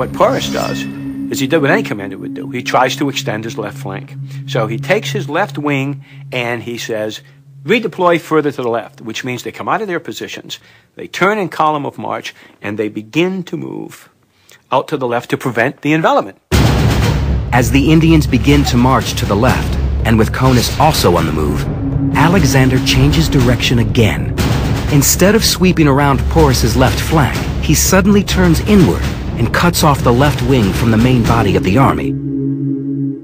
what Porus does is he did what any commander would do. He tries to extend his left flank. So he takes his left wing and he says, redeploy further to the left, which means they come out of their positions, they turn in column of march, and they begin to move out to the left to prevent the envelopment. As the Indians begin to march to the left, and with Conus also on the move, Alexander changes direction again. Instead of sweeping around Porus's left flank, he suddenly turns inward and cuts off the left wing from the main body of the army.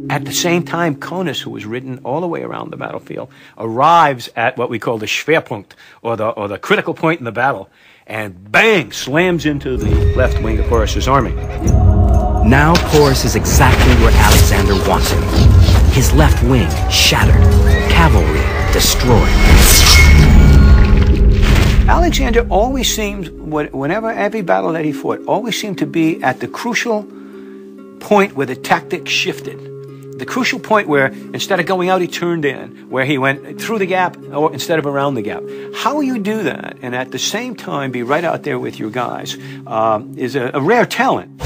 At the same time, Conus, who was ridden all the way around the battlefield, arrives at what we call the Schwerpunkt, or the critical point in the battle, and bang, slams into the left wing of Porus's army. Now Porus is exactly where Alexander wants him. His left wing shattered, cavalry destroyed. Alexander always seems, whenever every battle that he fought, always seemed to be at the crucial point where the tactics shifted. The crucial point where instead of going out, he turned in, where he went through the gap or instead of around the gap. How you do that and at the same time be right out there with your guys is a rare talent.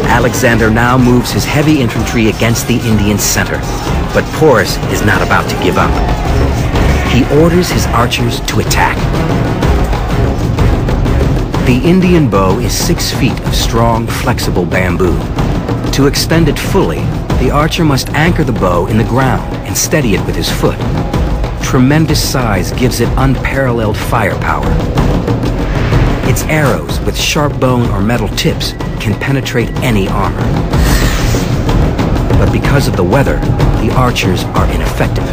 Alexander now moves his heavy infantry against the Indian center, but Porus is not about to give up. He orders his archers to attack. The Indian bow is 6 feet of strong, flexible bamboo. To expend it fully, the archer must anchor the bow in the ground and steady it with his foot. Tremendous size gives it unparalleled firepower. Its arrows, with sharp bone or metal tips, can penetrate any armor. But because of the weather, the archers are ineffective.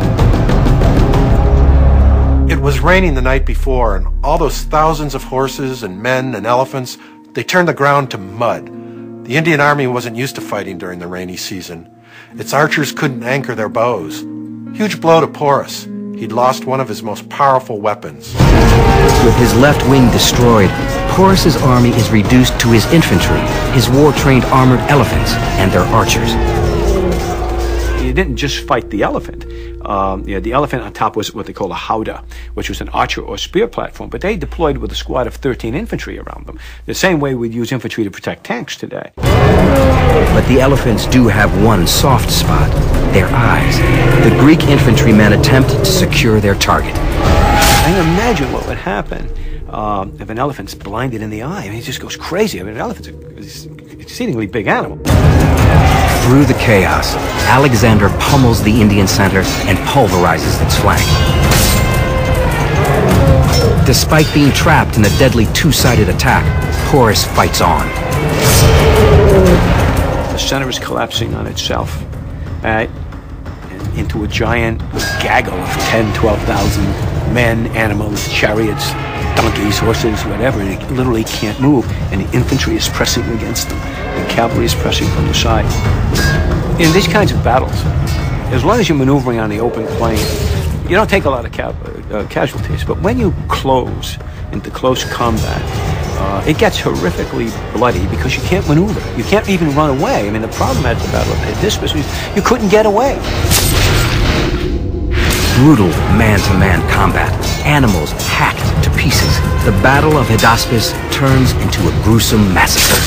It was raining the night before, and all those thousands of horses and men and elephants, they turned the ground to mud. The Indian army wasn't used to fighting during the rainy season. Its archers couldn't anchor their bows. Huge blow to Porus. He'd lost one of his most powerful weapons. With his left wing destroyed, Porus's army is reduced to his infantry, his war-trained armored elephants, and their archers. You didn't just fight the elephant. The elephant on top was what they call a howdah, which was an archer or spear platform, but they deployed with a squad of 13 infantry around them, the same way we'd use infantry to protect tanks today. But the elephants do have one soft spot, their eyes. The Greek infantrymen attempt to secure their target. I can imagine what would happen if an elephant's blinded in the eye. I mean, it just goes crazy. I mean, an elephant's an exceedingly big animal. Through the chaos, Alexander pummels the Indian center and pulverizes its flank. Despite being trapped in a deadly two-sided attack, Porus fights on. The center is collapsing on itself into a giant gaggle of 10, 12,000 men, animals, chariots, donkeys, horses, whatever, and it literally can't move, and the infantry is pressing against them. The cavalry is pressing from the side. In these kinds of battles, as long as you're maneuvering on the open plain, you don't take a lot of casualties, but when you close into close combat, it gets horrifically bloody because you can't maneuver. You can't even run away. I mean, the problem at the Battle of Hydaspes was you couldn't get away. Brutal man-to-man combat, animals hacked to pieces. The Battle of Hydaspes turns into a gruesome massacre.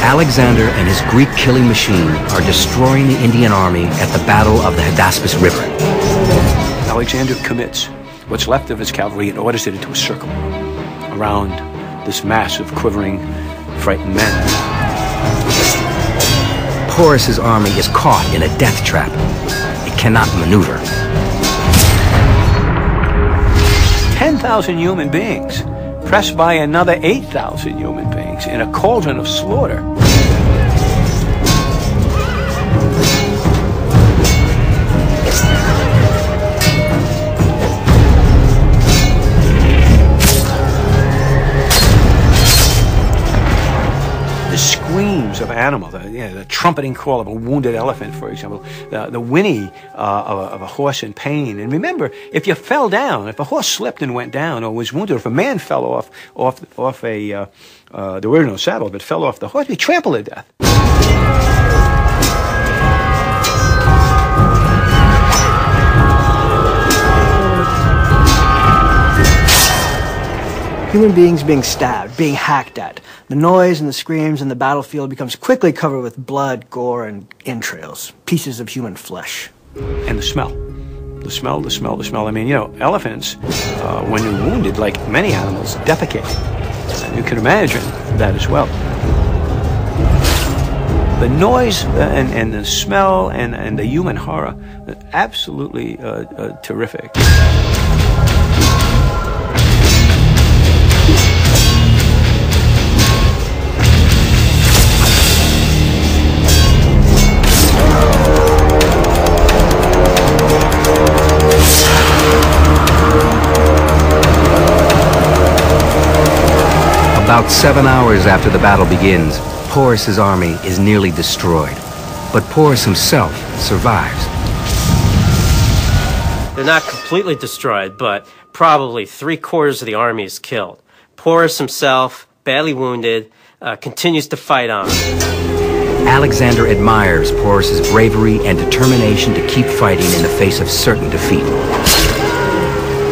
Alexander and his Greek killing machine are destroying the Indian army at the Battle of the Hydaspes River. Alexander commits what's left of his cavalry and orders it into a circle around this mass of quivering, frightened men. Porus's army is caught in a death trap. It cannot maneuver. 10,000 human beings pressed by another 8,000 human beings in a cauldron of slaughter. The screams of animals, the trumpeting call of a wounded elephant, for example, the whinny of a horse in pain. And remember, if you fell down, if a horse slipped and went down or was wounded, or if a man fell off a, there were no saddle, but fell off the horse, he trampled to death. human beings being stabbed, being hacked at. The noise and the screams in the battlefield becomes quickly covered with blood, gore, and entrails, pieces of human flesh. And the smell. The smell. I mean, you know, elephants, when they're wounded, like many animals, defecate. And you can imagine that as well. The noise and the smell and the human horror, absolutely terrific. About 7 hours after the battle begins, Porus's army is nearly destroyed. But Porus himself survives. They're not completely destroyed, but probably 3/4 of the army is killed. Porus himself, badly wounded, continues to fight on. Alexander admires Porus's bravery and determination to keep fighting in the face of certain defeat.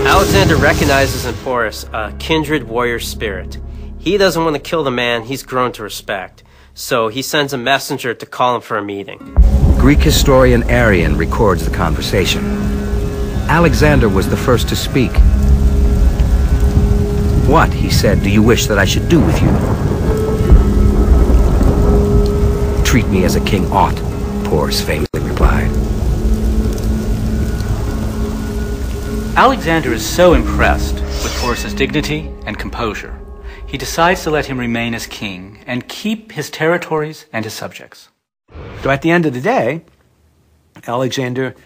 Alexander recognizes in Porus a kindred warrior spirit. He doesn't want to kill the man he's grown to respect, so he sends a messenger to call him for a meeting. Greek historian Arrian records the conversation. Alexander was the first to speak. "What," he said, "do you wish that I should do with you?" "Treat me as a king ought," Porus famously replied. Alexander is so impressed with Porus's dignity and composure, he decides to let him remain as king and keep his territories and his subjects. So at the end of the day, Alexander,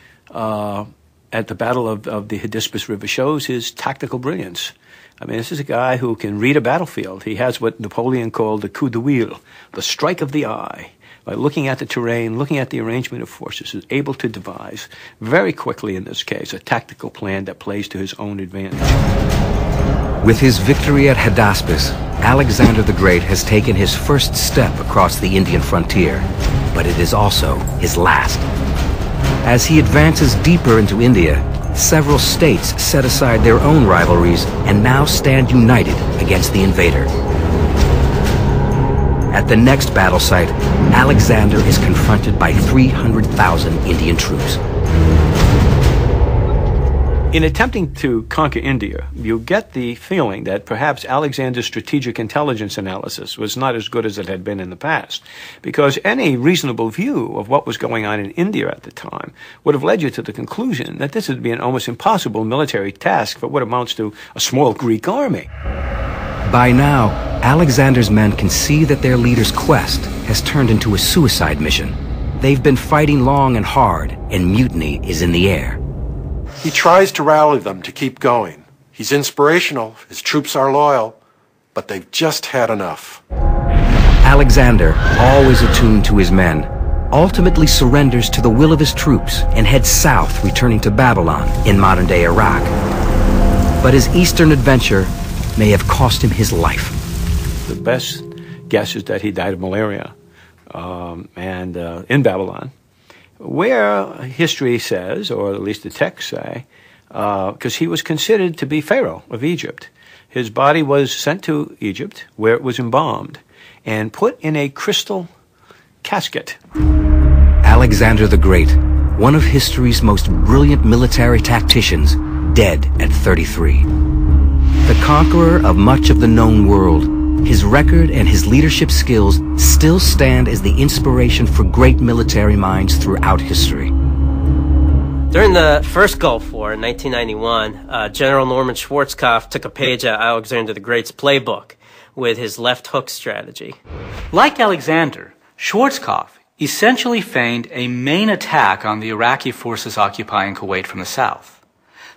at the Battle of the Hydaspes River, shows his tactical brilliance. I mean, this is a guy who can read a battlefield. He has what Napoleon called the coup de wheel, the strike of the eye. By looking at the terrain, looking at the arrangement of forces, is able to devise, very quickly in this case, a tactical plan that plays to his own advantage. With his victory at Hydaspes, Alexander the Great has taken his first step across the Indian frontier, but it is also his last. As he advances deeper into India, several states set aside their own rivalries and now stand united against the invader. At the next battle site, Alexander is confronted by 300,000 Indian troops. In attempting to conquer India, you get the feeling that perhaps Alexander's strategic intelligence analysis was not as good as it had been in the past, because any reasonable view of what was going on in India at the time would have led you to the conclusion that this would be an almost impossible military task for what amounts to a small Greek army. By now, Alexander's men can see that their leader's quest has turned into a suicide mission. They've been fighting long and hard, and mutiny is in the air. He tries to rally them to keep going. He's inspirational, his troops are loyal, but they've just had enough. Alexander, always attuned to his men, ultimately surrenders to the will of his troops and heads south, returning to Babylon in modern-day Iraq. But his eastern adventure may have cost him his life. The best guess is that he died of malaria in Babylon, where history says, or at least the texts say, because he was considered to be Pharaoh of Egypt. His body was sent to Egypt, where it was embalmed, and put in a crystal casket. Alexander the Great, one of history's most brilliant military tacticians, dead at 33. The conqueror of much of the known world, his record and his leadership skills still stand as the inspiration for great military minds throughout history. During the first Gulf War in 1991, General Norman Schwarzkopf took a page out of Alexander the Great's playbook with his left hook strategy. Like Alexander, Schwarzkopf essentially feigned a main attack on the Iraqi forces occupying Kuwait from the south.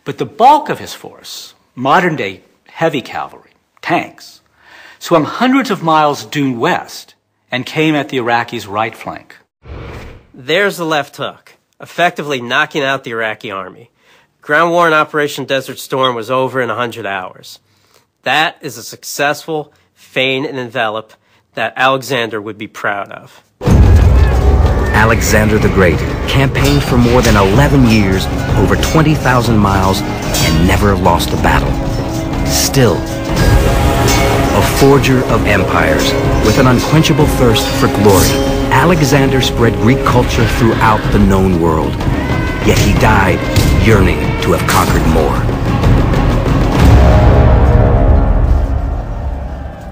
But the bulk of his force, modern-day heavy cavalry, tanks, swung hundreds of miles due west and came at the Iraqis' right flank. There's the left hook, effectively knocking out the Iraqi army. Ground war in Operation Desert Storm was over in 100 hours. That is a successful feign and envelop that Alexander would be proud of. Alexander the Great campaigned for more than 11 years, over 20,000 miles, and never lost a battle. Still, forger of empires, with an unquenchable thirst for glory, Alexander spread Greek culture throughout the known world. Yet he died yearning to have conquered more.